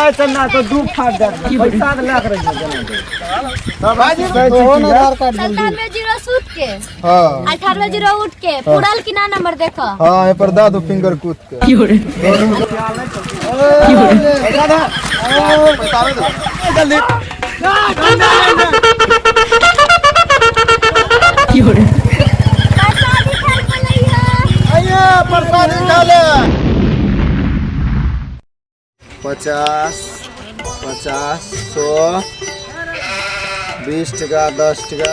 नहीं चलना तो दू फाट दे पैसा लाख रही है आधार कार्ड 97 सूट के हां 18 उठ के पूरल की ना नंबर देखो हां ए पर दादू फिंगर कूद के की हो रे दादा पैसा दे जल्दी की हो रे प्रसादी खाल पलैया आइए प्रसादी खा ले 50 50 100 20 टका 10 टका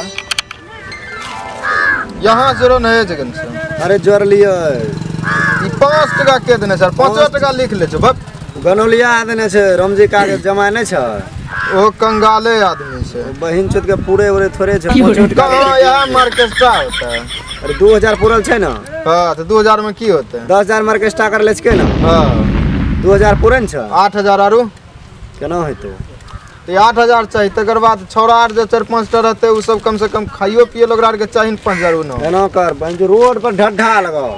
यहाँ जोरो नहीं है जगन से अरे जोर लियो 5 टका के देने सर 5 टका लिख ले छ भक गनौलिया देने छै रामजी कागज जमा नहीं छै ओ कंगाले आदमी से बहिन चोद के पूरे उरे थोड़े छै 5 टका यहाँ मार्केस्ट्रा होता है अरे 2000 पूरल छै ना हां तो 2000 में की होता है 10000 मार्केस्ट्रा कर ले छै ना हां 2000 पूरन छै 8000 आरो केना हेतौ तो 8000 चाहिए तकर बाद छौड़ा आर जो 4-5 टा रहते उ सब कम से कम खाइयो पियो लोग के चाहिए 5000 न केना कर बंज रोड पर ढड्ढा लगाओ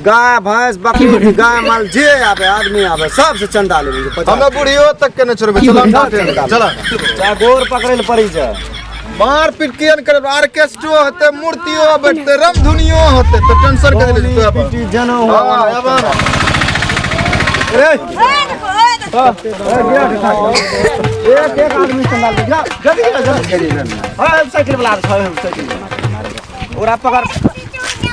गाय भैंस बकरी गाय माल जे आवे आदमी आवे सब से चंदा ले हमें बुढ़ियो तक के न छोड़बे चलो चलो चाहे गोर पकड़े ले पड़ी जा मार पीट कियन करे ऑर्केस्ट्रो होते मूर्तियो बैठते रमधुनियो होते तो टेंशन के ले तू अपन जनो एक आदमी चंदा ले जा जल्दी हां साइकिल वाला साइकिल ओरा पकड़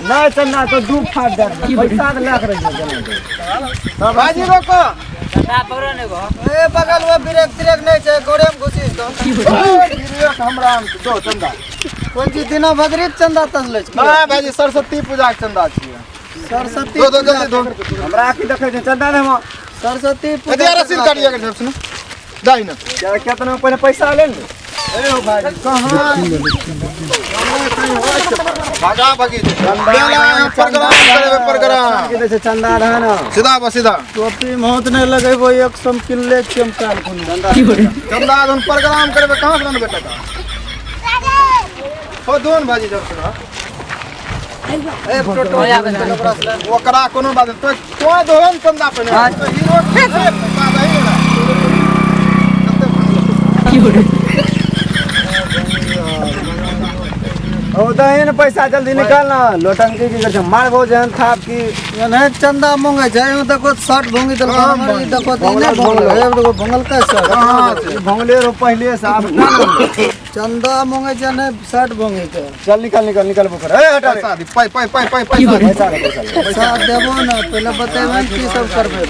नहीं चलना तो दू फाट दे पैसा लाख रही है बाजी रोको चंदा पकड़ो ने गो ए बगल में ब्रेक ट्रेक नहीं छै गोरे में घुसी तो ब्रेक हमरा दो चंदा कोन चीज दिना भगरीत चंदा तसले छ हां भाई सरस्वती पूजा के चंदा छियै सरस्वती दो जल्दी दो हमरा की देखे छै चंदा ने हम सरस्वती पूजा रसीद काटिया के सुन जाई ना केतना पहले पैसा ले ले अरे ओ भाई कहां भागा भागी प्रोग्राम करे प्रोग्राम के दे चंदा रहा ना सीधा बस सीधा टोपी मौत ने लगेबो 100 किलो चमकाल कोन चंदा हम प्रोग्राम करबे कहां से बेटा का हो दोन भाजी जब सुना ए फोटो ओकरा कोनो बात तो कोई दोन चंदा पे हीरो ओ दहिन पैसा जल्दी निकालना लोटंकी की कर मारबो जहन थाप की नहीं चंदा मांगे छै देखो 60 भोंगी दल देखो तीने भोंगल देखो भोंगल का सर हां भोंगले रो पहले साहब चंदा मांगे छै ने 60 भोंगी के चल निकाल बुकर ए हटा रे पैसा पैसा देबो ना पहले बतेबे की सब करबे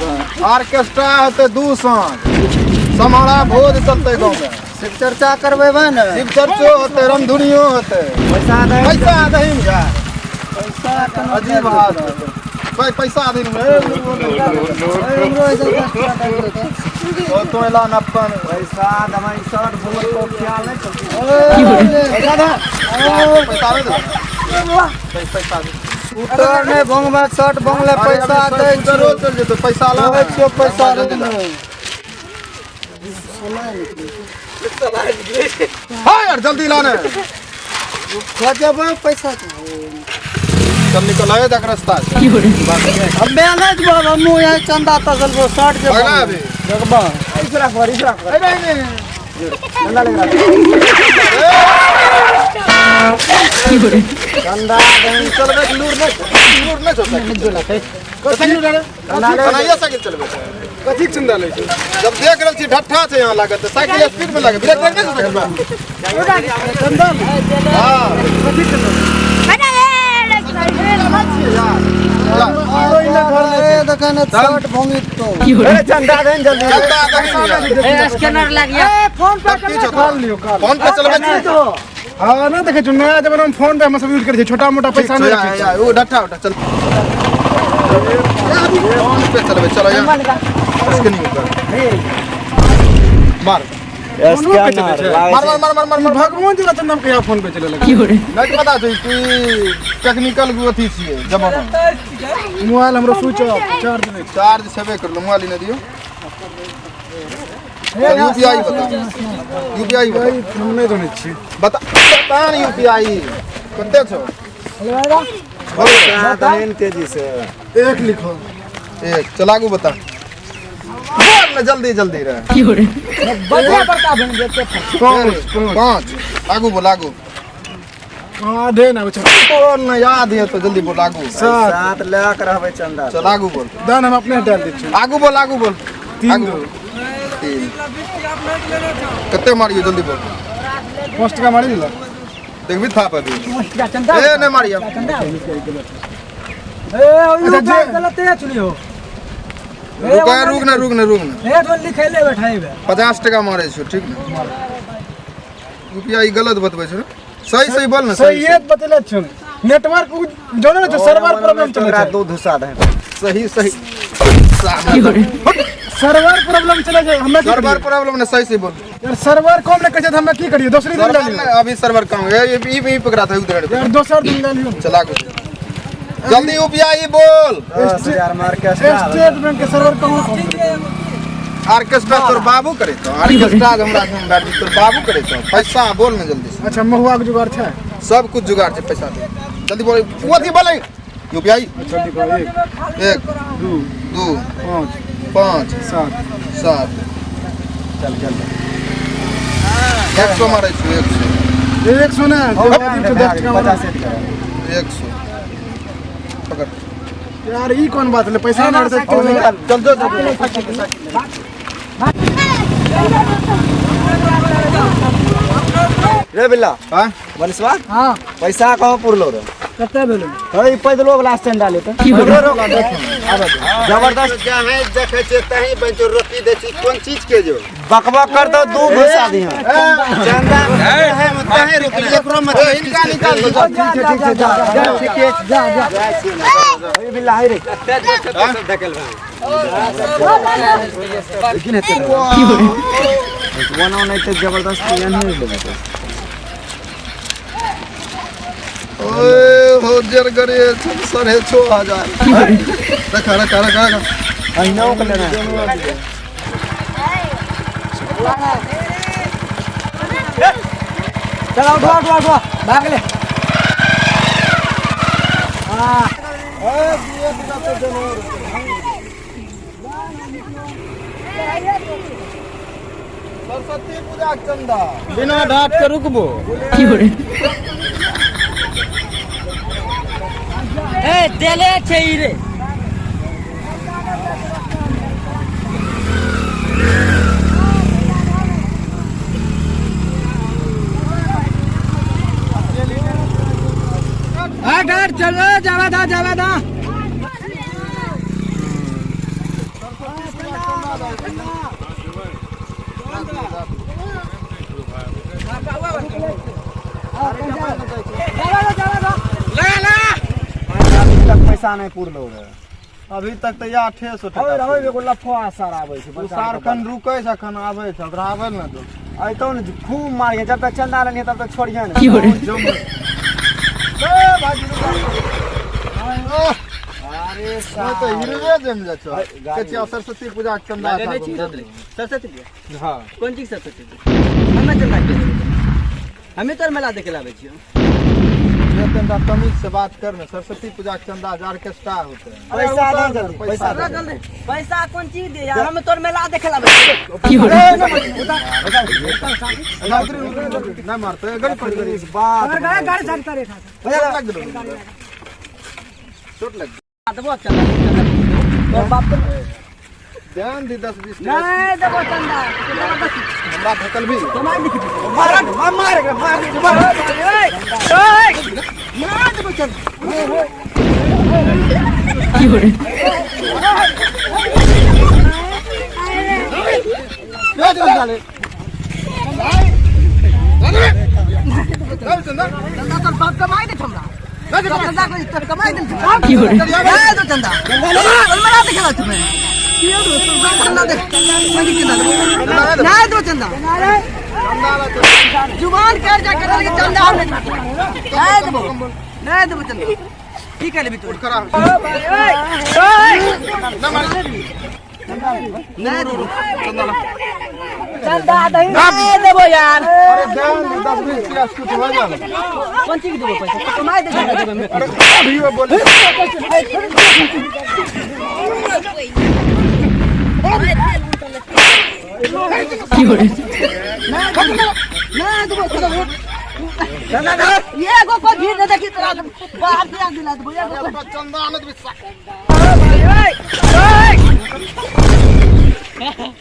ऑर्केस्ट्रा होते दू सांझ समारा भोज चलते गांव में शिव चर्चा करबे ना शिव चर्चो होते रमधुनियो होते पैसा दही में अजीब हाल पैसा दिन में तो ला नपन पैसा दवाई शर्ट भूल को ख्याल नहीं पैसा उतर ने भोंगवा 60 भोंगले पैसा दे चल जेतो पैसा ला पैसा दे हां यार जल्दी लाने गजब पैसा चल निकल आए तक रास्ता अब मैनेज बाबा मु यहां चंदा तसल 60 के अगला अभी देखबा इसरा कर ए नहीं चंदा ले चंदा दहिन चलबे लूर नहीं चलबे कथि लूर रे बनाइए साइकिल चलबे कथि चंदा ले जब देख रहल छी ढट्ठा छै यहां लागत साइकिल स्पीड में लागे ब्रेक नहीं सकबे चंदा हां कथि चंदा देखने 60 भोंगी तो चंदा दहिन जल्दी स्कैनर लगिया फोन पे कर लियो फोन पे चलबे तो हां ना देखे नया जब हम फोन पे हम सब यूज करे छोटा मोटा पैसा नहीं रखे वो ढट्ठा चल फोन पे चलबे चलो यहां स्कैनिंग कर मार मार भगवान जी चंदन के फोन पे चले लगे नहीं पता छै कि टेक्निकल अथी छियै जमाना मोबाइल हमरो स्विच ऑफ चार्ज छेबे करलो मोबाइल ने दियो यूपीआई बता हम नहीं जाने छी बता न यूपीआई कते छो दहिन तेजी से एक लिखो एक चलागू बता बोल ना जल्दी जल्दी रे बढ़िया बड़का बन जेते 5 आगू बोल आगू हां दे ना कुछ बोल ना याद है तो जल्दी बोल आगू 7 लाख रहबे चंदा चल आगू बोल दान हम अपने डाल दे छी आगू बोल 3 कितने मारियो जल्दी बोल पोस्ट का मारी ला देख भी था अभी चंदा ए नहीं मारियो ए ओ गलत है चलियो रुक ना ए तो लिखैले बैठाइबे 50 टका मारे छो ठीक ना रुपया ई गलत बतबै छो सही बोल ना सही ये बतले छ नेटवर्क जोनो ना सर्वर प्रॉब्लम चले तोरा दूध घुसा दे सही सर्वर प्रॉब्लम चले जाए हमें सर्वर प्रॉब्लम ना सही बोल यार सर्वर कम ने कहे हम की करिए दूसरी दिन ले लियो अभी सर्वर काम है ये पकड़ा था उधर यार दूसरा दिन ले लियो चला को जल्दी रुपया ई बोल 10000 मार के स्टेट बैंक के सर्वर कहां ऑर्केस्ट्रा तोर बाबू करे तो ऑर्केस्ट्रा हमरा संग बैठ तोर बाबू करे तो पैसा बोल ना जल्दी से अच्छा महुआ के जुगाड़ छै सब कुछ जुगाड़ छै पैसा दे जल्दी बोल ओथी बोले यूपीआई अच्छा देखो 1 2 5 7 चल 100 मारे छु 100 ना 10 टका 100 पकड़ यार ई कौन बात ले पैसा मार दे चल रे बिल्ला हां बलसवा हां पैसा कहां पुरलो रे कते भेलो हई पैदलो वाला स्टैंड डाले तो जबरदस्त क्या है देखे छे तही बंचो रोटी दे छी कोन चीज के जो बकबक कर दो दू घुसा दी चंदा है तही रुपया एकरो में इनका निकाल दो ठीक है जा हई बिल्ला हई रे ढकल लेकिन है वनो नहीं तो जबरदस्त यहां नहीं देबे ओए हो जर गरे सर है 6000 रखा अहिनो के लेना चलो उठवा भाग ले हां सरस्वती पूजा चंदा बिना डांट के रुकबो ए देले छै रे डांट चलो जावा दा पैसा नहीं पूरलो रे अभी तक तो या 800 टका रहै एगो लफा सार आबै छै सारखन रुकै छै अखन आबै छै ओकरा आबै न दो आइतो न खूब मारिए जब तक चंदा नहीं तब तक छोड़िए ना अरे तो हिरवे देम जा छ कचिया सरस्वती पूजा के चंदा सरस्वती हां कोन चीज सरस्वती हमें चंदा के हमें तोर मेला देखे लाबै छियो ये तंदा तमीज से बात करना सरस्वती पूजा के चंदा ऑर्केस्ट्रा होते हैं पैसा दे जल्दी पैसा कौन चीज दे यार हम तोर मेला देखे लाबै ना मारते गड़ी पड़ गई बात गाड़ी चलता रे चोट लग दबो चंदा तोर बाप ध्यान दी 10-20 नहीं दबो चंदा बात हकल भी मार दे मार दबो चंदा चंदा तोर बाप कमाई दे हमरा चंदा तोर कमाई दे चंदा मेला देखे ला तुम्हें नहीं दो चंदा जुबान कर जा कर चंदा नहीं दो चंदा ठीक है भी तू करा ना मार नहीं दो चंदा नहीं देबो यार अरे ध्यान दी 10-20 की कुछ हो जा कौन चीज देबो पैसा कमाई दे अभी वो बोले ये को पर भीड़ न देखी तोरा बाहर दिया दिला दे भैया को चंदा आनंद विश्वास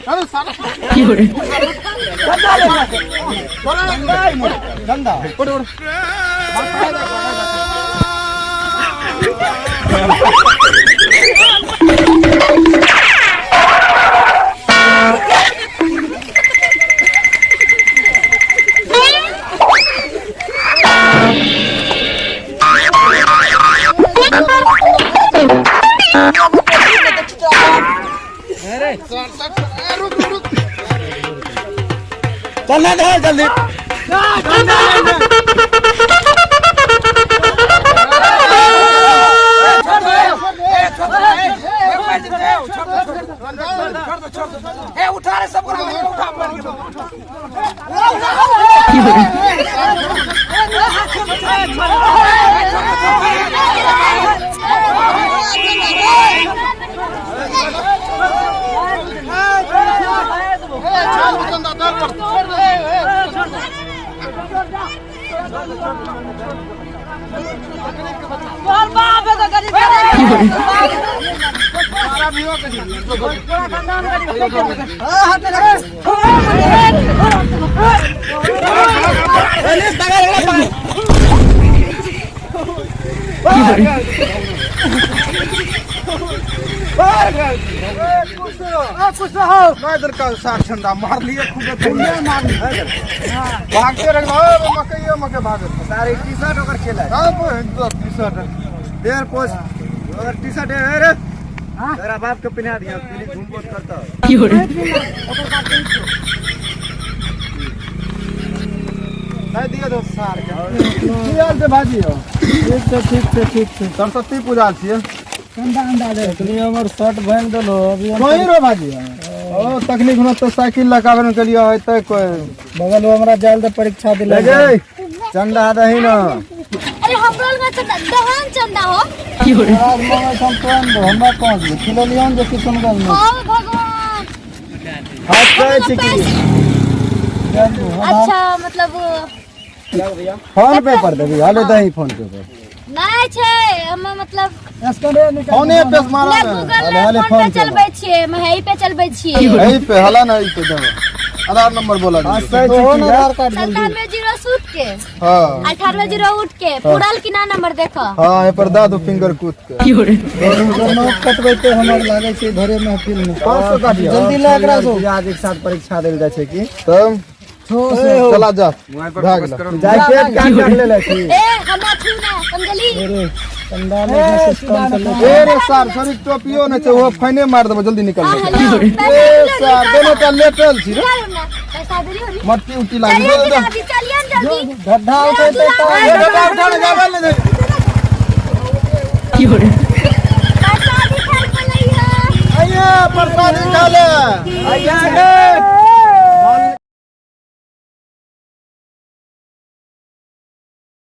अरे साला धंधा चलना दे जल्दी उठा रे सब उठा और बाप है तो गरीब सारा भी हो के पूरा खानदान गरीब हां इधर का साठ ठंडा मार लिए खूब भागते रह मकई मकई भागे सारे टी शर्ट होकर खेला टी शर्ट देर पोस्ट अगर टी शर्ट है रे तेरा बाप को पहना दिया पहले घूम पोस्ट करता नहीं दिया तो सार की हाल से भाजी हो ठीक से सरस्वती पूजा छिए अंडा दे इतनी हमर शर्ट बहन देलो अभी कोई रो भाजी ओ तकलीफ न तो साइकिल लगावे के लिए होते कोई बगल में हमरा जाल दे परीक्षा दिले चंदा दही न अरे हम लोग का चंदा दहन चंदा हो आज मैं संतोन दो हमरा पहुंच गए किलो लियन जे किशनगंज में ओ भगवान हाथ पे चिकनी अच्छा मतलब फोन पे पर देबी हाले दही फोन पे पर नहीं छे हम मतलब फोने पे मारा मैं गूगल फोन पे चलबै छियै मैं यही पे चलबै छियै यही पे हला ना यही पे देबो आधार नंबर बोला आधार कार्ड 97 सूट के हां 18 उठ के पूरल की ना नंबर देखो हां ए पर दा दो फिंगर कूद के दोनों कटबै ते हमर लागे छै घरे महफिल में 500 काटियो जल्दी ला एकरा दो आज एक साथ परीक्षा देल जाय छै की तब चला जा भाग जाय के क्या कर ले छी ए हम अथु ना समझली चंदा में सिस्टम चले ए रे सर सरी टोपियो न छै वो फाइने मार देबो जल्दी निकल हेलो ए सर दोनों का लेटल छी रे पैसा दे रही मट्टी उट्टी लागी दे दे चलिए जल्दी गड्ढा उठे तो गड्ढा उठाने जावे ले दे पैसा दिखा के लइया आइए प्रसादी खा ले आइए